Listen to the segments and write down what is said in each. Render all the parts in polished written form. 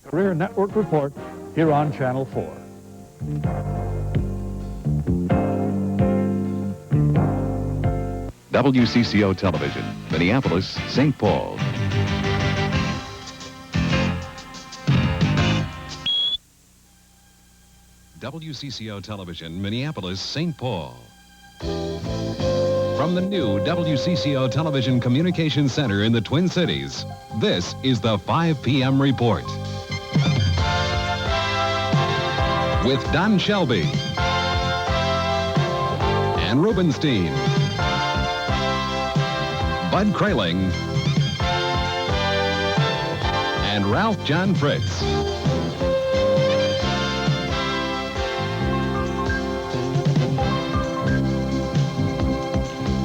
Career Network Report here on Channel 4. WCCO Television, Minneapolis, St. Paul. WCCO Television, Minneapolis, St. Paul. From the new WCCO Television Communications Center in the Twin Cities, this is the 5 p.m. Report. With Don Shelby and Rubenstein, Bud Kraling, and Ralph John Fritz.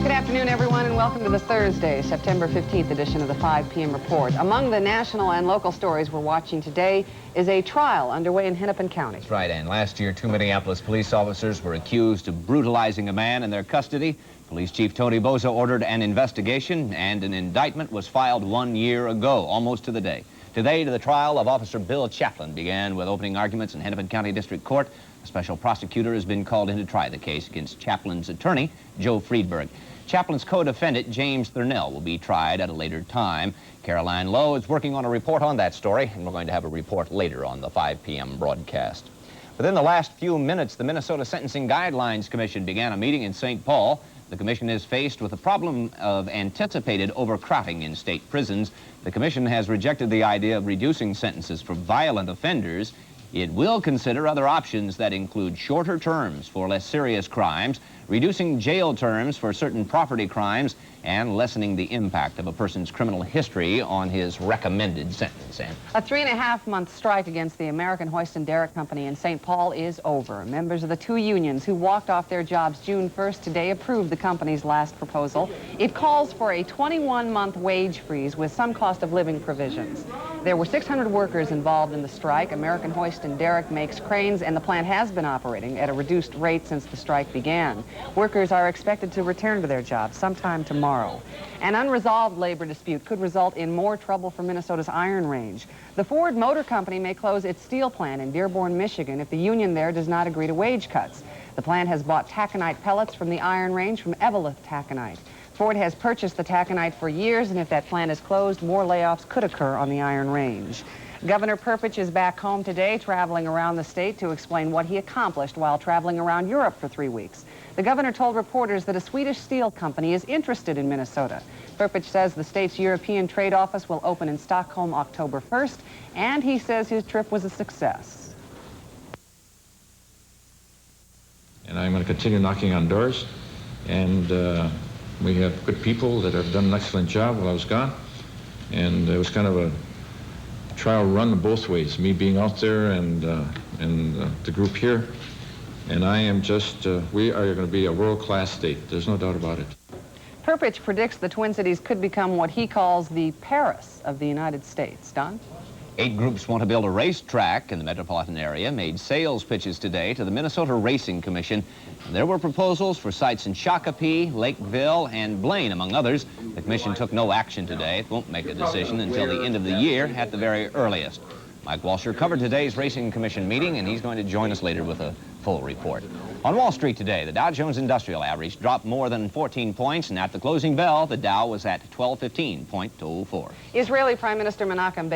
Good afternoon, everyone, and welcome to the Thursday, September 15th edition of the 5 p.m. Report. Among the national and local stories we're watching today is a trial underway in Hennepin County. That's right, Ann. Last year, 2 Minneapolis police officers were accused of brutalizing a man in their custody. Police Chief Tony Boza ordered an investigation, and an indictment was filed 1 year ago, almost to the day. Today, the trial of Officer Bill Chaplin began with opening arguments in Hennepin County District Court. A special prosecutor has been called in to try the case against Chaplin's attorney, Joe Friedberg. Chaplin's co-defendant, James Thurnell, will be tried at a later time. Caroline Lowe is working on a report on that story, and we're going to have a report later on the 5 p.m. broadcast. Within the last few minutes, the Minnesota Sentencing Guidelines Commission began a meeting in St. Paul. The commission is faced with the problem of anticipated overcrowding in state prisons. The commission has rejected the idea of reducing sentences for violent offenders. It will consider other options that include shorter terms for less serious crimes, reducing jail terms for certain property crimes, and lessening the impact of a person's criminal history on his recommended sentence. A 3.5-month strike against the American Hoist and Derrick Company in St. Paul is over. Members of the two unions who walked off their jobs June 1st today approved the company's last proposal. It calls for a 21-month wage freeze with some cost of living provisions. There were 600 workers involved in the strike. American Hoist and Derrick makes cranes, and the plant has been operating at a reduced rate since the strike began. Workers are expected to return to their jobs sometime tomorrow. An unresolved labor dispute could result in more trouble for Minnesota's Iron Range. The Ford Motor Company may close its steel plant in Dearborn, Michigan, if the union there does not agree to wage cuts. The plant has bought taconite pellets from the Iron Range from Eveleth Taconite. Ford has purchased the taconite for years, and if that plant is closed, more layoffs could occur on the Iron Range. Governor Perpich is back home today, traveling around the state to explain what he accomplished while traveling around Europe for 3 weeks. The governor told reporters that a Swedish steel company is interested in Minnesota. Perpich says the state's European trade office will open in Stockholm October 1st, and he says his trip was a success. And I'm going to continue knocking on doors, and we have good people that have done an excellent job while I was gone, and it was kind of a trial run both ways, me being out there and the group here. And I am just, we are going to be a world-class state. There's no doubt about it. Perpich predicts the Twin Cities could become what he calls the Paris of the United States. Don? 8 groups want to build a racetrack in the metropolitan area, made sales pitches today to the Minnesota Racing Commission. There were proposals for sites in Shakopee, Lakeville, and Blaine, among others. The commission took no action today. It won't make a decision until the end of the year at the very earliest. Mike Walsher covered today's Racing Commission meeting, and he's going to join us later with a full report. On Wall Street today, the Dow Jones Industrial Average dropped more than 14 points, and at the closing bell, the Dow was at 1215.04. Israeli Prime Minister Menachem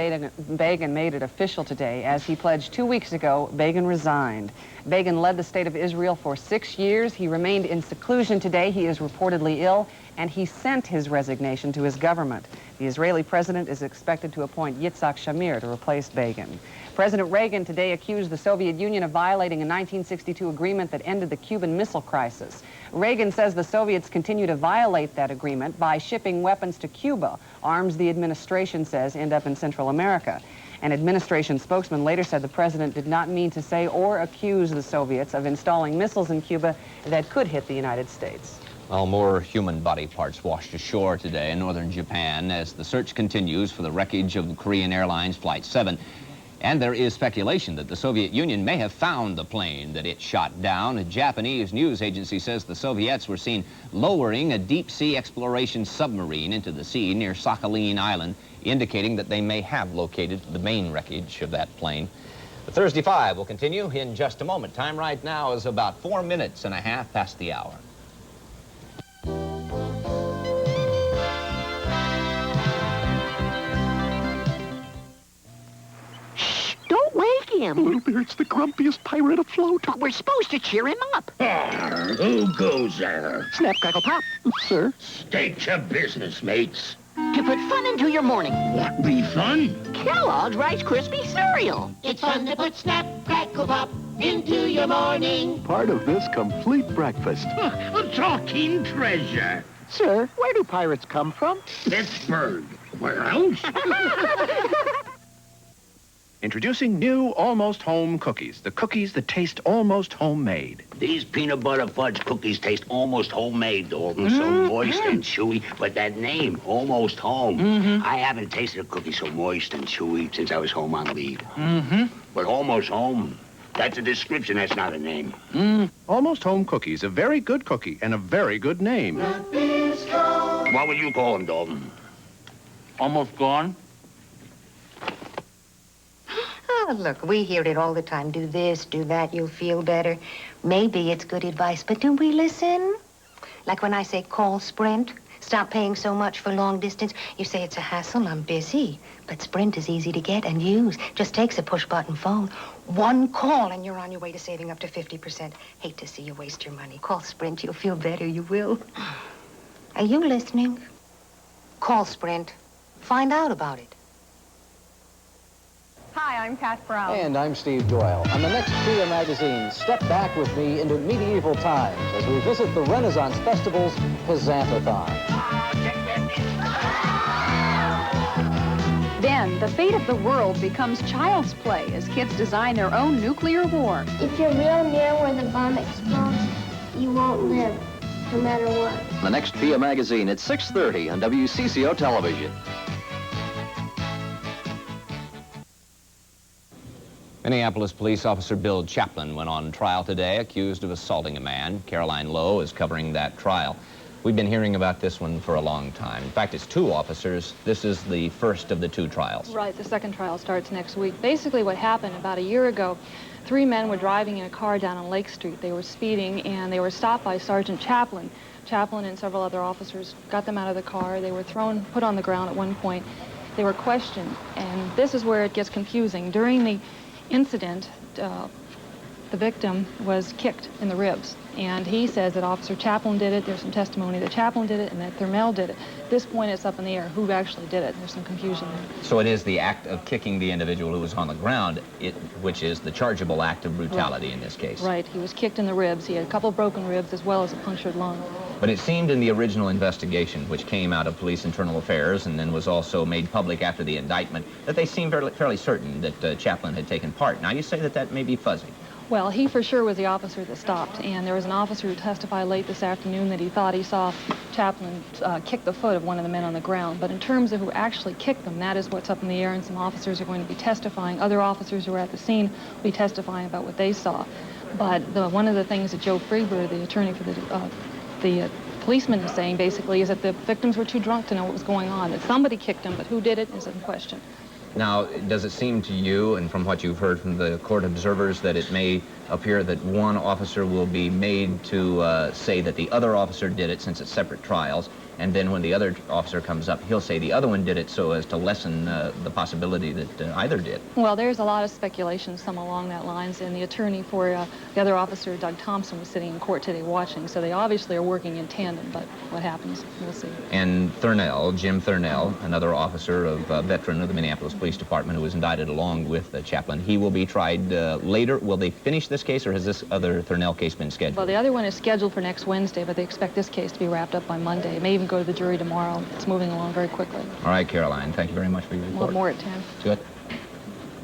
Begin made it official today. As he pledged 2 weeks ago, Begin resigned. Begin led the state of Israel for 6 years. He remained in seclusion today. He is reportedly ill, and he sent his resignation to his government. The Israeli president is expected to appoint Yitzhak Shamir to replace Begin. President Reagan today accused the Soviet Union of violating a 1962 agreement that ended the Cuban Missile Crisis. Reagan says the Soviets continue to violate that agreement by shipping weapons to Cuba, arms the administration says end up in Central America. An administration spokesman later said the president did not mean to say or accuse the Soviets of installing missiles in Cuba that could hit the United States. Well, more human body parts washed ashore today in northern Japan as the search continues for the wreckage of Korean Airlines Flight 7. And there is speculation that the Soviet Union may have found the plane that it shot down. A Japanese news agency says the Soviets were seen lowering a deep-sea exploration submarine into the sea near Sakhalin Island, indicating that they may have located the main wreckage of that plane. The Thursday 5 will continue in just a moment. Time right now is about 4 minutes and a half past the hour. Don't wake him. Bluebeard's the grumpiest pirate afloat. But we're supposed to cheer him up. Who goes there? Snap, crackle, pop. Sir? State your business, mates. To put fun into your morning. What be fun? Kellogg's Rice Krispie cereal. It's fun to put Snap, Crackle, Pop into your morning. Part of this complete breakfast. A talking treasure. Sir, where do pirates come from? Pittsburgh. Where else? Introducing new Almost Home cookies, the cookies that taste almost homemade. These peanut butter fudge cookies taste almost homemade, Dalton. So moist and chewy. But that name, Almost Home. I haven't tasted a cookie so moist and chewy since I was home on leave. But Almost Home, that's a description, that's not a name. Almost Home cookies, a very good cookie and a very good name. What would you call them, Dalton? Almost gone? Oh, look, we hear it all the time. Do this, do that, you'll feel better. Maybe it's good advice, but do we listen? Like when I say call Sprint, stop paying so much for long distance. You say it's a hassle, I'm busy. But Sprint is easy to get and use. Just takes a push-button phone. One call and you're on your way to saving up to 50%. Hate to see you waste your money. Call Sprint, you'll feel better, you will. Are you listening? Call Sprint. Find out about it. Hi, I'm Pat Brown. And I'm Steve Doyle. On the next TCMediaNow magazine, step back with me into medieval times as we visit the Renaissance Festival's Pizzantathon. Then, the fate of the world becomes child's play as kids design their own nuclear war. If you're real near where the bomb explodes, you won't live, no matter what. The next TCMediaNow magazine at 6:30 on WCCO television. Minneapolis police officer Bill Chaplin went on trial today, accused of assaulting a man. Caroline Lowe is covering that trial. We've been hearing about this one for a long time. In fact, it's two officers. This is the first of the two trials. Right, the second trial starts next week. Basically what happened about a year ago, 3 men were driving in a car down on Lake Street. They were speeding and they were stopped by Sergeant Chaplin. Chaplin and several other officers got them out of the car. They were put on the ground at one point. They were questioned, and this is where it gets confusing. During the incident, the victim was kicked in the ribs, and he says that Officer Chaplin did it. There's some testimony that Chaplin did it and that Thurmell did it. At this point, it's up in the air who actually did it. There's some confusion there. So it is the act of kicking the individual who was on the ground, which is the chargeable act of brutality in this case. Right, he was kicked in the ribs. He had a couple broken ribs as well as a punctured lung. But it seemed in the original investigation, which came out of Police Internal Affairs and then was also made public after the indictment, that they seemed fairly certain that Chaplin had taken part. Now, you say that that may be fuzzy. Well, he for sure was the officer that stopped, and there was an officer who testified late this afternoon that he thought he saw Chaplin kick the foot of one of the men on the ground. But in terms of who actually kicked them, that is what's up in the air, and some officers are going to be testifying. Other officers who were at the scene will be testifying about what they saw. But one of the things that Joe Freeber, the attorney for the policeman, is saying basically is that the victims were too drunk to know what was going on, that somebody kicked them, but who did it is in question. Now, does it seem to you, and from what you've heard from the court observers, that it may appear that one officer will be made to say that the other officer did it, since it's separate trials, and then when the other officer comes up, he'll say the other one did it, so as to lessen the possibility that either did? Well, there's a lot of speculation, some along that lines, and the attorney for the other officer, Doug Thompson, was sitting in court today watching, so they obviously are working in tandem, but what happens, we'll see. And Thurnell, Jim Thurnell, another officer, veteran of the Minneapolis Police Department, who was indicted along with Chaplin, he will be tried later. Will they finish this case, or has this other Thurnell case been scheduled? Well, the other one is scheduled for next Wednesday, but they expect this case to be wrapped up by Monday. It may even go to the jury tomorrow. It's moving along very quickly. All right, Caroline, thank you very much for your report. We'll have more at 10. Good.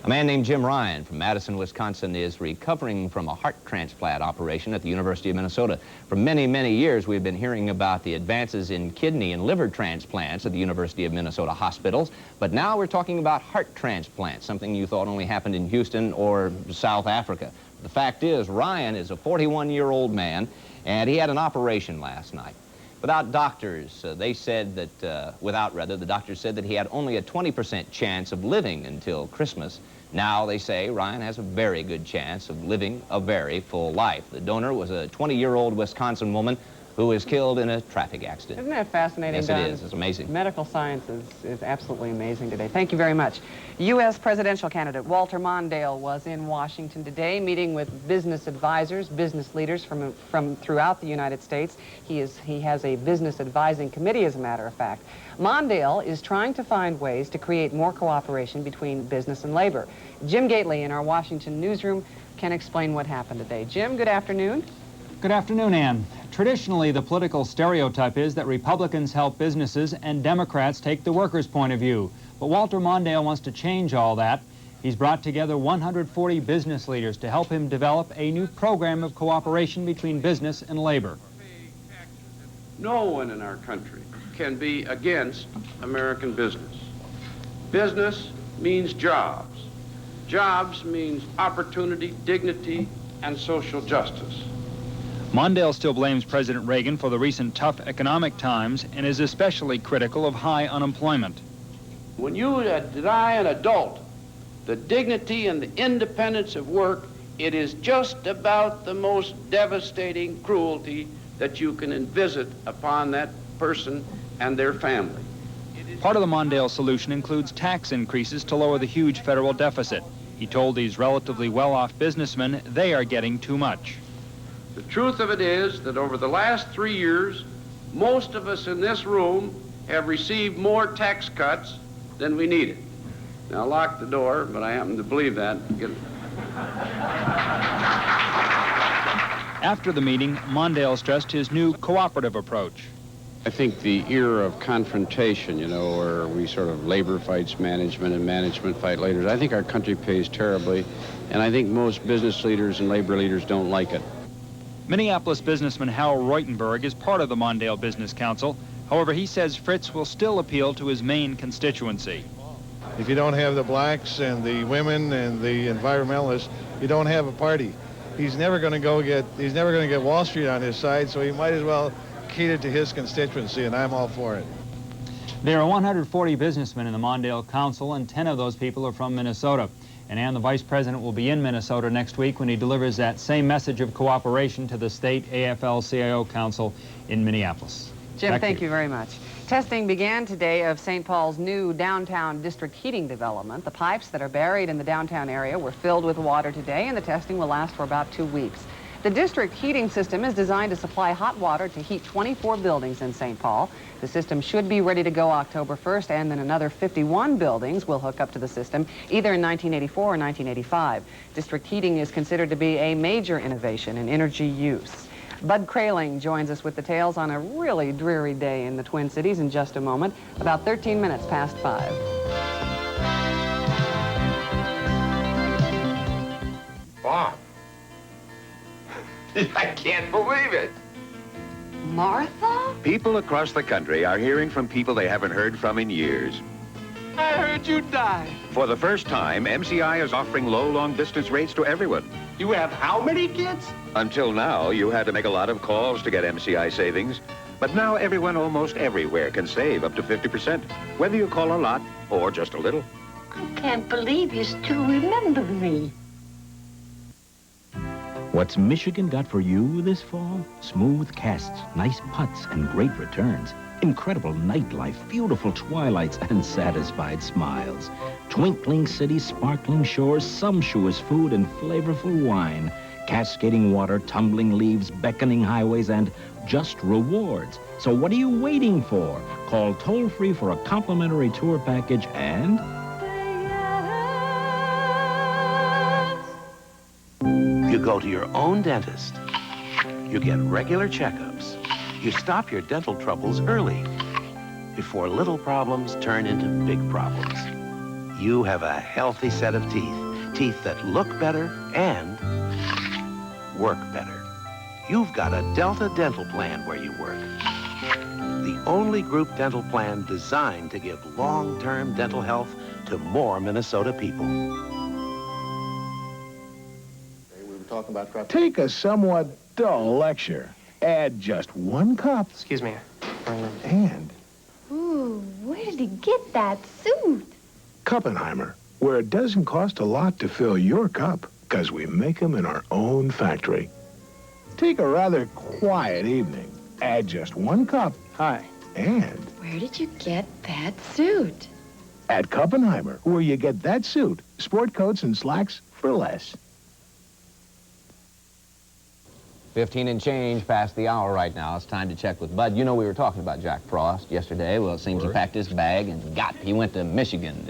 A man named Jim Ryan from Madison, Wisconsin is recovering from a heart transplant operation at the University of Minnesota. For many, many years, we've been hearing about the advances in kidney and liver transplants at the University of Minnesota hospitals, but now we're talking about heart transplants, something you thought only happened in Houston or South Africa. The fact is, Ryan is a 41-year-old man, and he had an operation last night. Without doctors, they said that, the doctors said that he had only a 20% chance of living until Christmas. Now they say Ryan has a very good chance of living a very full life. The donor was a 20-year-old Wisconsin woman who was killed in a traffic accident. Isn't that fascinating? Yes, it is. It's amazing. Medical science is absolutely amazing today. Thank you very much. U.S. presidential candidate Walter Mondale was in Washington today, meeting with business advisors, business leaders from throughout the United States. He has a business advising committee, as a matter of fact. Mondale is trying to find ways to create more cooperation between business and labor. Jim Gately in our Washington newsroom can explain what happened today. Jim, good afternoon. Good afternoon, Ann. Traditionally, the political stereotype is that Republicans help businesses and Democrats take the workers' point of view. But Walter Mondale wants to change all that. He's brought together 140 business leaders to help him develop a new program of cooperation between business and labor. No one in our country can be against American business. Business means jobs. Jobs means opportunity, dignity, and social justice. Mondale still blames President Reagan for the recent tough economic times and is especially critical of high unemployment. When you deny an adult the dignity and the independence of work, it is just about the most devastating cruelty that you can envisage upon that person and their family. Part of the Mondale solution includes tax increases to lower the huge federal deficit. He told these relatively well-off businessmen they are getting too much. The truth of it is that over the last 3 years, most of us in this room have received more tax cuts than we needed. Now, lock the door, but I happen to believe that. After the meeting, Mondale stressed his new cooperative approach. I think the era of confrontation, where we sort of labor fights management and management fight leaders, I think our country pays terribly, and I think most business leaders and labor leaders don't like it. Minneapolis businessman Hal Reutenberg is part of the Mondale Business Council. However, he says Fritz will still appeal to his main constituency. If you don't have the blacks and the women and the environmentalists, you don't have a party. He's never going to get Wall Street on his side, so he might as well cater to his constituency, and I'm all for it. There are 140 businessmen in the Mondale Council, and 10 of those people are from Minnesota. And the Vice President will be in Minnesota next week when he delivers that same message of cooperation to the state AFL-CIO Council in Minneapolis. Jim, thank you very much. Testing began today of St. Paul's new downtown district heating development. The pipes that are buried in the downtown area were filled with water today, and the testing will last for about 2 weeks. The district heating system is designed to supply hot water to heat 24 buildings in St. Paul. The system should be ready to go October 1st, and then another 51 buildings will hook up to the system either in 1984 or 1985. District heating is considered to be a major innovation in energy use. Bud Kraling joins us with details on a really dreary day in the Twin Cities in just a moment, about 13 minutes past 5. Bob. I can't believe it. Martha? People across the country are hearing from people they haven't heard from in years. I heard you die. For the first time, MCI is offering low long-distance rates to everyone. You have how many kids? Until now, you had to make a lot of calls to get MCI savings. But now everyone almost everywhere can save up to 50%, whether you call a lot or just a little. I can't believe you still remember me. What's Michigan got for you this fall? Smooth casts, nice putts, and great returns. Incredible nightlife, beautiful twilights, and satisfied smiles. Twinkling cities, sparkling shores, sumptuous food, and flavorful wine. Cascading water, tumbling leaves, beckoning highways, and just rewards. So what are you waiting for? Call toll-free for a complimentary tour package and... You go to your own dentist. You get regular checkups. You stop your dental troubles early before little problems turn into big problems. you have a healthy set of teeth. Teeth that look better and work better. You've got a Delta dental plan where you work. The only group dental plan designed to give long-term dental health to more Minnesota people. Take a somewhat dull lecture. Add just 1 cup. Excuse me. And Ooh, where did he get that suit? Kuppenheimer, where it doesn't cost a lot to fill your cup, because we make them in our own factory. Take a rather quiet evening. Add just 1 cup. Hi. And Where did you get that suit? at Kuppenheimer, where you get that suit, sport coats and slacks for less. 15 and change past the hour right now. It's time to check with Bud. You know, we were talking about Jack Frost yesterday. Well, it seems he packed his bag and he went to Michigan,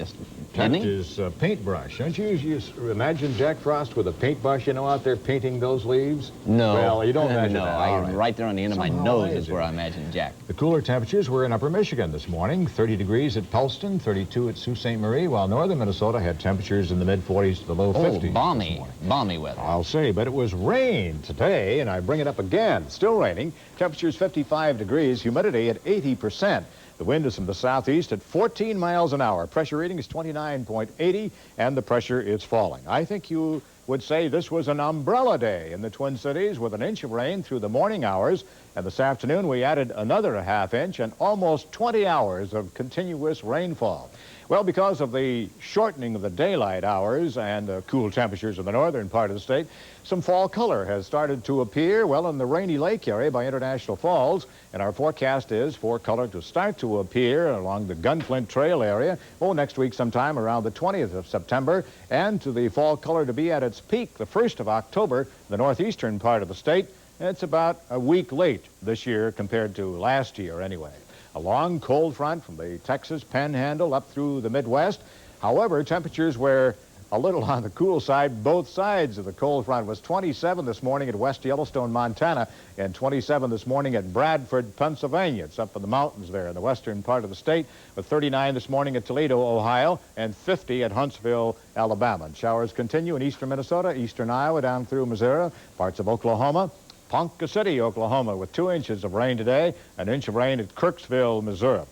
didn't he? His paintbrush. Don't you imagine Jack Frost with a paintbrush, out there painting those leaves? No. Well, you don't imagine that. Right there on the end of my nose is where I imagine Jack. The cooler temperatures were in upper Michigan this morning. 30 degrees at Pellston, 32 at Sault Ste. Marie, while northern Minnesota had temperatures in the mid-40s to the low 50s. Balmy weather. I'll say, but it was rain today, and I bring it up again. Still raining. Temperatures 55 degrees, humidity at 80%. The wind is from the southeast at 14 miles an hour. Pressure reading is 29.80, and the pressure is falling. I think you would say this was an umbrella day in the Twin Cities with an inch of rain through the morning hours. And this afternoon, we added another ½ inch and almost 20 hours of continuous rainfall. Well, because of the shortening of the daylight hours and the cool temperatures in the northern part of the state, some fall color has started to appear, well, in the Rainy Lake area by International Falls. And our forecast is for color to start to appear along the Gunflint Trail area, next week sometime around the 20th of September, and to the fall color to be at its peak the 1st of October, the northeastern part of the state. It's about a week late this year compared to last year anyway. A long cold front from the Texas Panhandle up through the Midwest. However, temperatures were a little on the cool side. Both sides of the cold front. Was 27 this morning at West Yellowstone, Montana, and 27 this morning at Bradford, Pennsylvania. It's up in the mountains there in the western part of the state, with 39 this morning at Toledo, Ohio, and 50 at Huntsville, Alabama. And showers continue in eastern Minnesota, eastern Iowa, down through Missouri, parts of Oklahoma. Ponca City, Oklahoma, with 2 inches of rain today, an inch of rain at Kirksville, Missouri.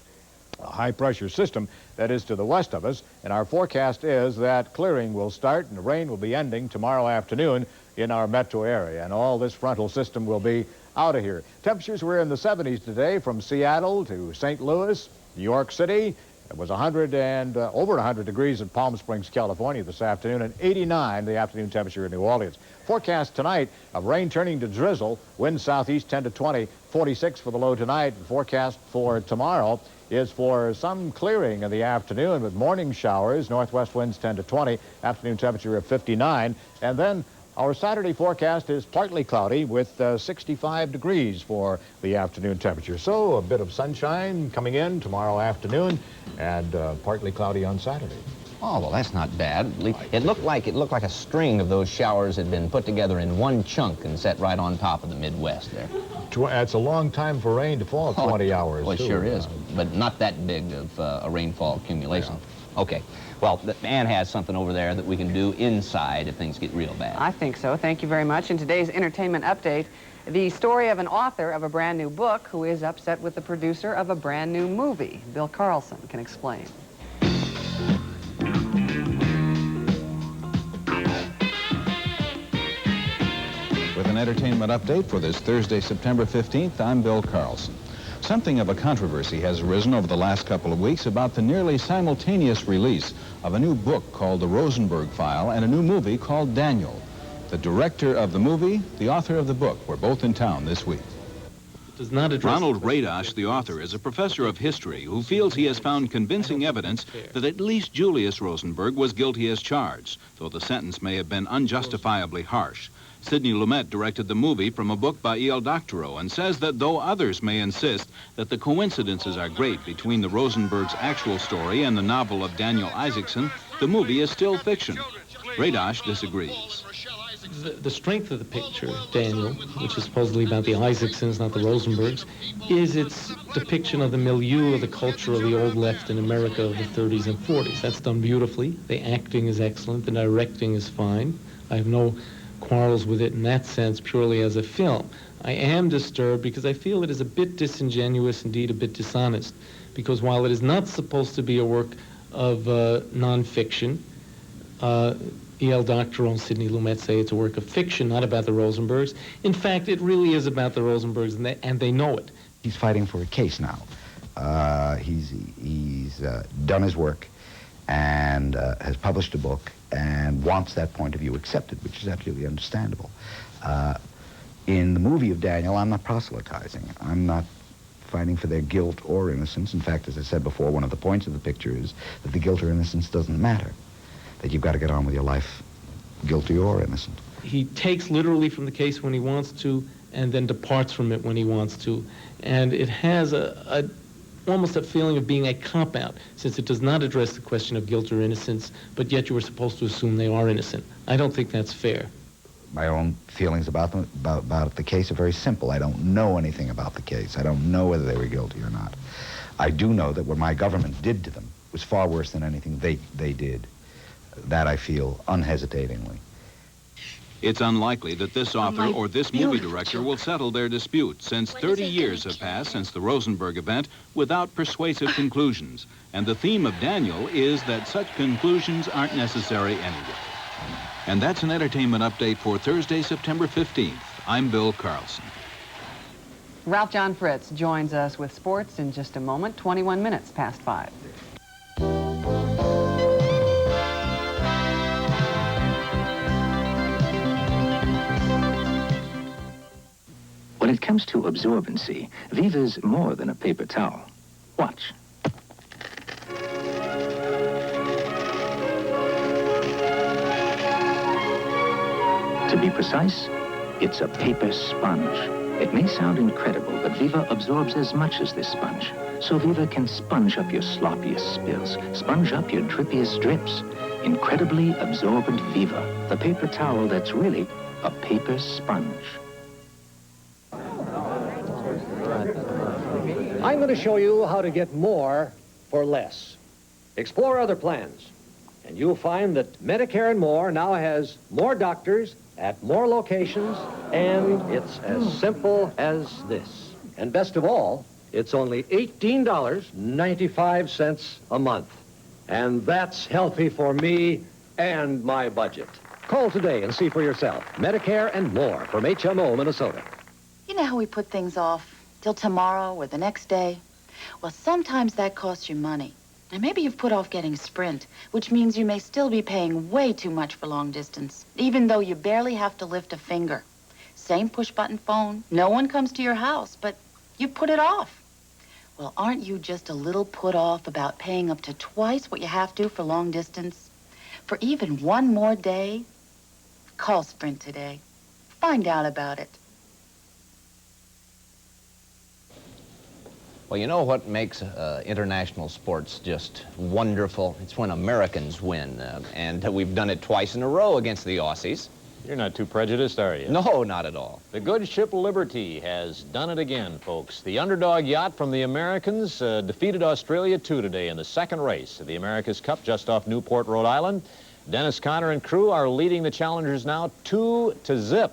A high-pressure system that is to the west of us, and our forecast is that clearing will start and the rain will be ending tomorrow afternoon in our metro area, and all this frontal system will be out of here. Temperatures were in the 70s today from Seattle to St. Louis, New York City. It was over 100 degrees in Palm Springs, California this afternoon, and 89 the afternoon temperature in New Orleans. Forecast tonight of rain turning to drizzle, winds southeast 10 to 20, 46 for the low tonight. The forecast for tomorrow is for some clearing in the afternoon with morning showers, northwest winds 10 to 20, afternoon temperature of 59, and then our Saturday forecast is partly cloudy with 65 degrees for the afternoon temperature. So a bit of sunshine coming in tomorrow afternoon and partly cloudy on Saturday. Oh, well, that's not bad. It looked like a string of those showers had been put together in one chunk and set right on top of the Midwest there. That's a long time for rain to fall, 20 hours. Well, it sure is, but not that big of a rainfall accumulation. Yeah. Okay. Well, Ann has something over there that we can do inside if things get real bad. I think so. Thank you very much. In today's entertainment update, the story of an author of a brand new book who is upset with the producer of a brand new movie. Bill Carlson can explain. With an entertainment update for this Thursday, September 15th, I'm Bill Carlson. Something of a controversy has arisen over the last couple of weeks about the nearly simultaneous release of a new book called The Rosenberg File and a new movie called Daniel. The director of the movie, the author of the book, were both in town this week. Ronald Radosh, the author, is a professor of history who feels he has found convincing evidence that at least Julius Rosenberg was guilty as charged, though the sentence may have been unjustifiably harsh. Sidney Lumet directed the movie from a book by E.L. Doctorow and says that though others may insist that the coincidences are great between the Rosenberg's actual story and the novel of Daniel Isaacson, the movie is still fiction. Radosh disagrees. the strength of the picture, Daniel, which is supposedly about the Isaacsons, not the Rosenbergs, is its depiction of the milieu of the culture of the old left in America of the 30s and 40s. That's done beautifully. The acting is excellent. The directing is fine. I have no quarrels with it in that sense, purely as a film. I am disturbed because I feel it is a bit disingenuous, indeed a bit dishonest, because while it is not supposed to be a work of nonfiction, E.L. Doctorow and Sidney Lumet say it's a work of fiction, not about the Rosenbergs. In fact, it really is about the Rosenbergs, and they know it. He's fighting for a case now. He's done his work and has published a book and wants that point of view accepted, which is absolutely understandable. In the movie of Daniel, I'm not proselytizing. I'm not fighting for their guilt or innocence. In fact, as I said before, one of the points of the picture is that the guilt or innocence doesn't matter, that you've got to get on with your life, guilty or innocent. He takes literally from the case when he wants to and then departs from it when he wants to. And it has almost a feeling of being a cop-out, since it does not address the question of guilt or innocence, but yet you are supposed to assume they are innocent. I don't think that's fair. My own feelings about the case are very simple. I don't know anything about the case. I don't know whether they were guilty or not. I do know that what my government did to them was far worse than anything they did. That I feel unhesitatingly. It's unlikely that this author or this movie director will settle their dispute, since 30 years have passed since the Rosenberg event without persuasive conclusions. And the theme of Daniel is that such conclusions aren't necessary anyway. And that's an entertainment update for Thursday, September 15th. I'm Bill Carlson. Ralph John Fritz joins us with sports in just a moment, 21 minutes past 5. When it comes to absorbency, Viva's more than a paper towel. Watch. To be precise, it's a paper sponge. It may sound incredible, but Viva absorbs as much as this sponge. So Viva can sponge up your sloppiest spills, sponge up your drippiest drips. Incredibly absorbent Viva, the paper towel that's really a paper sponge. I'm going to show you how to get more for less. Explore other plans, and you'll find that Medicare and More now has more doctors at more locations, and it's as simple as this. And best of all, it's only $18.95 a month. And that's healthy for me and my budget. Call today and see for yourself. Medicare and More from HMO, Minnesota. You know how we put things off till tomorrow or the next day? Well, sometimes that costs you money. And maybe you've put off getting Sprint, which means you may still be paying way too much for long distance, even though you barely have to lift a finger. Same push-button phone, no one comes to your house, but you put it off. Well, aren't you just a little put off about paying up to twice what you have to for long distance? For even one more day? Call Sprint today. Find out about it. Well, you know what makes international sports just wonderful? It's when Americans win, and we've done it twice in a row against the Aussies. You're not too prejudiced, are you? No, not at all. The good ship Liberty has done it again, folks. The underdog yacht from the Americans defeated Australia 2 today in the second race of the America's Cup just off Newport, Rhode Island. Dennis Conner and crew are leading the challengers now 2-0.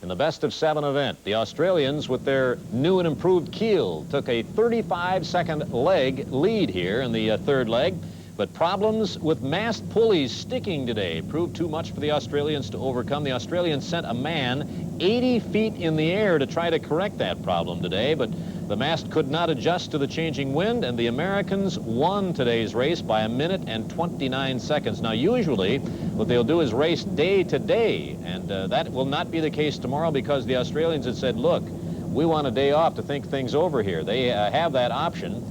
In the best-of-7 event, the Australians, with their new and improved keel, took a 35-second leg lead here in the third leg. But problems with mast pulleys sticking today proved too much for the Australians to overcome. The Australians sent a man 80 feet in the air to try to correct that problem today, but the mast could not adjust to the changing wind, and the Americans won today's race by 1 minute and 29 seconds. Now, usually, what they'll do is race day to day, and that will not be the case tomorrow because the Australians had said, look, we want a day off to think things over here. They have that option.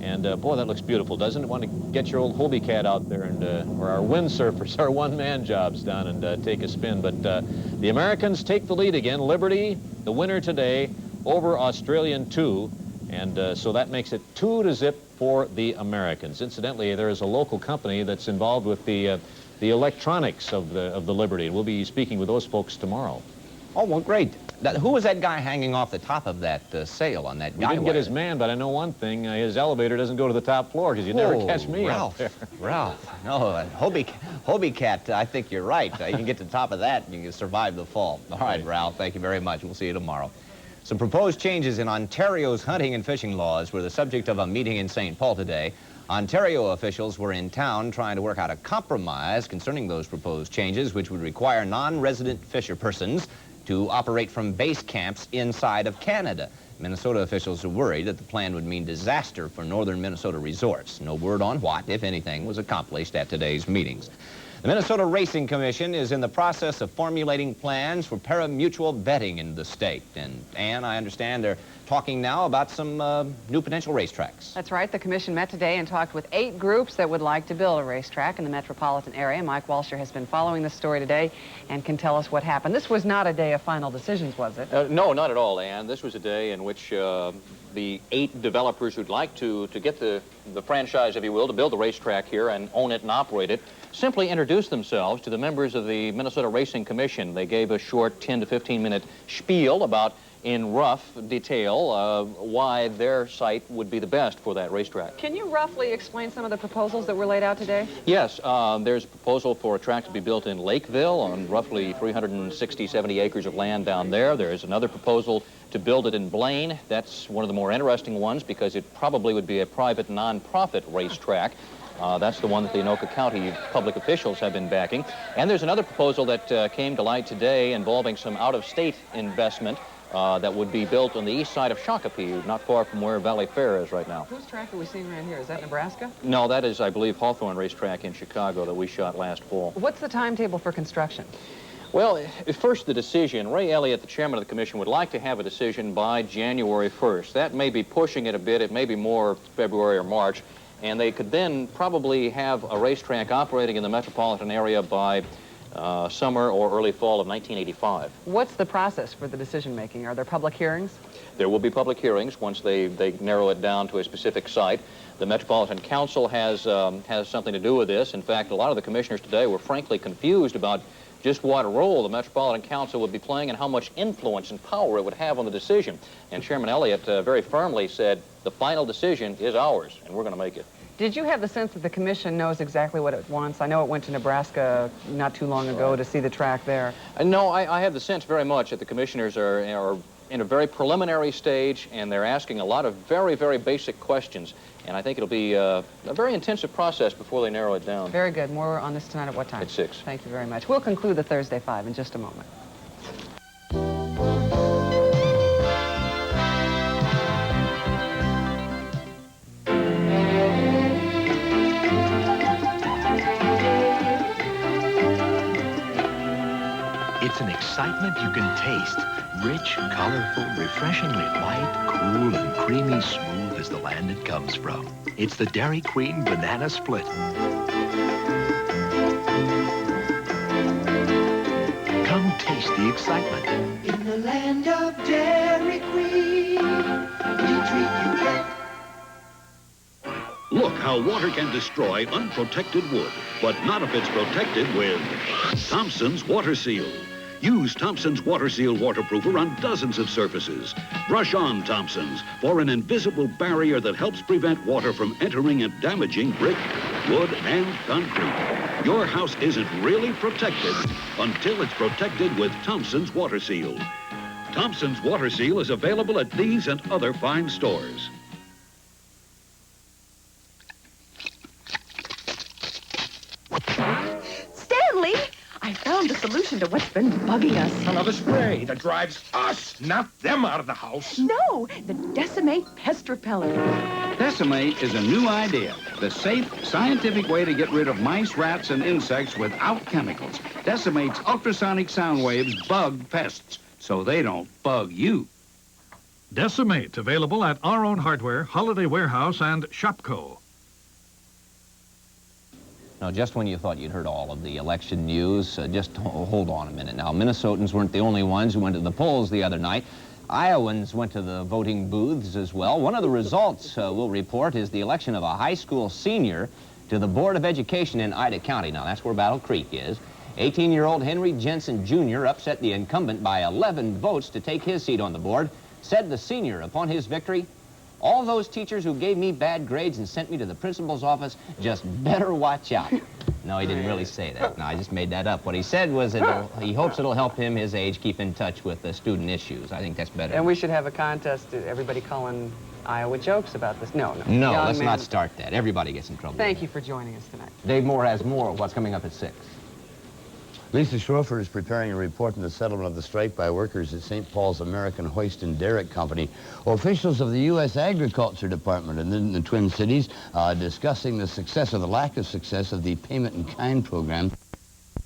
And boy, that looks beautiful, doesn't it? Want to get your old Hobie Cat out there and, or our windsurfers, our one-man jobs down and take a spin. But the Americans take the lead again. Liberty, the winner today, over Australian 2. And so that makes it 2-0 for the Americans. Incidentally, there is a local company that's involved with the the electronics of the Liberty. And we'll be speaking with those folks tomorrow. Oh, well, great. Who was that guy hanging off the top of that sail on that guy? We didn't get his man, but I know one thing. His elevator doesn't go to the top floor because you'd never catch me Ralph, out there. Ralph. No, Hobie Cat, I think you're right. You can get to the top of that and you can survive the fall. All right, Ralph, thank you very much. We'll see you tomorrow. Some proposed changes in Ontario's hunting and fishing laws were the subject of a meeting in St. Paul today. Ontario officials were in town trying to work out a compromise concerning those proposed changes, which would require non-resident fisher persons to operate from base camps inside of Canada. Minnesota officials are worried that the plan would mean disaster for northern Minnesota resorts. No word on what, if anything, was accomplished at today's meetings. The Minnesota Racing Commission is in the process of formulating plans for pari-mutuel betting in the state. And, Ann, I understand they're talking now about some new potential racetracks. That's right. The commission met today and talked with 8 groups that would like to build a racetrack in the metropolitan area. Mike Walsher has been following this story today and can tell us what happened. This was not a day of final decisions, was it? No, not at all, Ann. This was a day in which the 8 developers who'd like to get the franchise, if you will, to build the racetrack here and own it and operate it, simply introduced themselves to the members of the Minnesota Racing Commission. They gave a short 10 to 15-minute spiel about, in rough detail, why their site would be the best for that racetrack. Can you roughly explain some of the proposals that were laid out today? Yes, there's a proposal for a track to be built in Lakeville on roughly 360, 70 acres of land down there. There's another proposal to build it in Blaine. That's one of the more interesting ones because it probably would be a private non-profit racetrack. That's the one that the Anoka County public officials have been backing. And there's another proposal that came to light today involving some out-of-state investment that would be built on the east side of Shakopee, not far from where Valley Fair is right now. Whose track are we seeing right here? Is that Nebraska? No, that is, I believe, Hawthorne Racetrack in Chicago that we shot last fall. What's the timetable for construction? Well, first the decision. Ray Elliott, the chairman of the commission, would like to have a decision by January 1st. That may be pushing it a bit. It may be more February or March. And they could then probably have a racetrack operating in the metropolitan area by summer or early fall of 1985. What's the process for the decision-making? Are there public hearings? There will be public hearings once they narrow it down to a specific site. The Metropolitan Council has something to do with this. In fact, a lot of the commissioners today were frankly confused about just what role the Metropolitan Council would be playing and how much influence and power it would have on the decision. And Chairman Elliott very firmly said, the final decision is ours, and we're going to make it. Did you have the sense that the commission knows exactly what it wants? I know it went to Nebraska not too long ago to see the track there. No, I have the sense very much that the commissioners are in a very preliminary stage, and they're asking a lot of very, very basic questions. And I think it'll be a very intensive process before they narrow it down. Very good. More on this tonight at what time? At 6. Thank you very much. We'll conclude the Thursday 5 in just a moment. It's an excitement you can taste. Rich, colorful, refreshingly light, cool, and creamy smooth as the land it comes from. It's the Dairy Queen Banana Split. Come taste the excitement. In the land of Dairy Queen, we treat you right. Look how water can destroy unprotected wood, but not if it's protected with Thompson's Water Seal. Use Thompson's Water Seal waterproofer on dozens of surfaces. Brush on Thompson's for an invisible barrier that helps prevent water from entering and damaging brick, wood, and concrete. Your house isn't really protected until it's protected with Thompson's Water Seal. Thompson's Water Seal is available at these and other fine stores. Stanley! I found the solution to what's been bugging us. Another spray that drives us, not them, out of the house. No, the Decimate Pest Repellent. Decimate is a new idea. The safe, scientific way to get rid of mice, rats, and insects without chemicals. Decimate's ultrasonic sound waves bug pests, so they don't bug you. Decimate, available at Our Own Hardware, Holiday Warehouse, and Shopco. Now, just when you thought you'd heard all of the election news, just hold on a minute. Now, Minnesotans weren't the only ones who went to the polls the other night. Iowans went to the voting booths as well. One of the results we'll report is the election of a high school senior to the Board of Education in Ida County. Now, that's where Battle Creek is. 18-year-old Henry Jensen Jr. upset the incumbent by 11 votes to take his seat on the board. Said the senior upon his victory, "All those teachers who gave me bad grades and sent me to the principal's office just better watch out." No, he didn't really say that. No, I just made that up. What he said was he hopes it'll help him, his age, keep in touch with the student issues. I think that's better. And we should have a contest, everybody calling Iowa jokes about this. No, no. No, let's not start that. Everybody gets in trouble. Thank you for joining us tonight. Dave Moore has more of what's coming up at 6. Lisa Schrofer is preparing a report on the settlement of the strike by workers at St. Paul's American Hoist and Derrick Company. Officials of the U.S. Agriculture Department in the Twin Cities discussing the success or the lack of success of the payment-in-kind program.